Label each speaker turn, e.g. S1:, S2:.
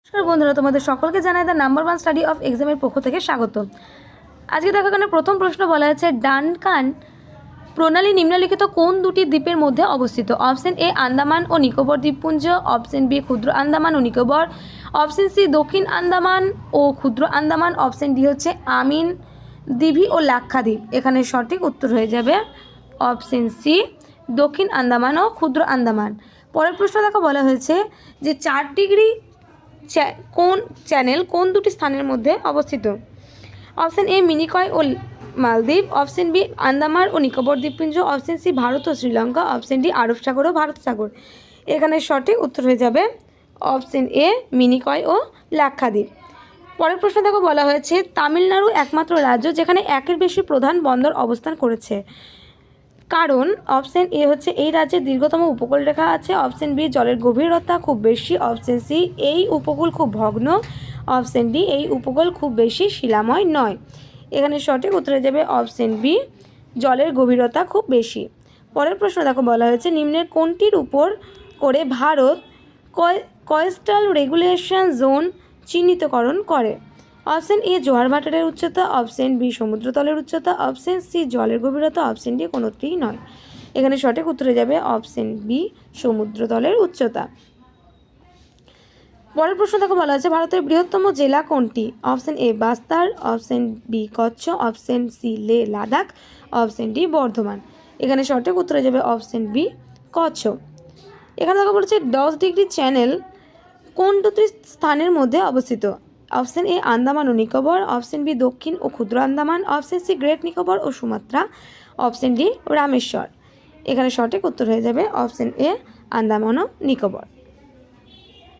S1: নমস্কার বন্ধুরা, তোমাদের সকলকে জানাই দ্য নাম্বার 1 স্টাডি অফ এক্সামের পক্ষ থেকে স্বাগত। আজকে দেখো এখানে প্রথম প্রশ্ন বলা আছে, ডানকান প্রণালী নিম্নলিখিত কোন দুটি দ্বীপের মধ্যে অবস্থিত? অপশন এ আন্দামান ও নিকোবর দ্বীপপুঞ্জ, অপশন বি ক্ষুদ্র আন্দামান ও নিকোবর, অপশন সি দক্ষিণ আন্দামান ও ক্ষুদ্র আন্দামান, অপশন ডি হচ্ছে আমিন দ্বীপি ও লাক্ষাদ্বীপ। এখানে সঠিক উত্তর হয়ে যাবে অপশন সি দক্ষিণ আন্দামান ও ক্ষুদ্র আন্দামান। পরের প্রশ্ন দেখো বলা হয়েছে যে 4 ডিগ্রি কোন চ্যানেল কোন দুটি স্থানের মধ্যে অবস্থিত? অপশন এ মিনিকয় ও মালদ্বীপ, অপশন বি আন্দামান ও নিকোবর দ্বীপপুঞ্জ, অপশন সি ভারত ও শ্রীলঙ্কা, অপশন ডি আরব সাগর ও ভারত সাগর। এখানে সঠিক উত্তর হয়ে যাবে অপশন এ মিনিকয় ও লাক্ষাদ্বীপ। পরের প্রশ্ন দেখো বলা হয়েছে, তামিলনাড়ু একমাত্র রাজ্য যেখানে একের বেশি প্রধান বন্দর অবস্থান করেছে। কারণ অপশন এ হচ্ছে এই রাজ্যের দীর্ঘতম উপকূল রেখা আছে, অপশন বি জলের গভীরতা খুব বেশি, অপশন সি এই উপকূল খুব ভগ্ন, অপশন ডি এই উপকূল খুব বেশি শিলাময় নয়। এখানে সঠিক উত্তর হয়ে যাবে অপশন বি জলের গভীরতা খুব বেশি। পরের প্রশ্ন দেখো বলা হয়েছে, নিম্নের কোনটির উপর করে ভারত কোস্টাল রেগুলেশন জোন চিহ্নিতকরণ করে? অপশন এ জোয়ার ভাটারের উচ্চতা, অপশন বি সমুদ্রতলের উচ্চতা, অপশন সি জলের গভীরতা, অপশন ডি কোনোটিই নয়। এখানে সঠিক উত্তরে যাবে অপশন বি সমুদ্রতলের উচ্চতা। পরের প্রশ্ন দেখো বলা আছে, ভারতের বৃহত্তম জেলা কোনটি? Option A Bastar, option B Kutch, option C Leh Ladakh, option D Bardhaman. এখানে সঠিক উত্তরে যাবে অপশন বি কচ্ছ। এখানে দেখো বলেছে 10 ডিগ্রি চ্যানেল কোন দুটি স্থানের মধ্যে অবস্থিত? অপশন এ আন্দামান ও নিকোবর, অপশন বি দক্ষিণ ও ক্ষুদ্র Andaman, option C great Nicobar ও সুমাত্রা, অপশন ডি রামেশ্বর। এখানে সঠিক উত্তর হয়ে যাবে অপশন এ আন্দামান ও নিকোবর।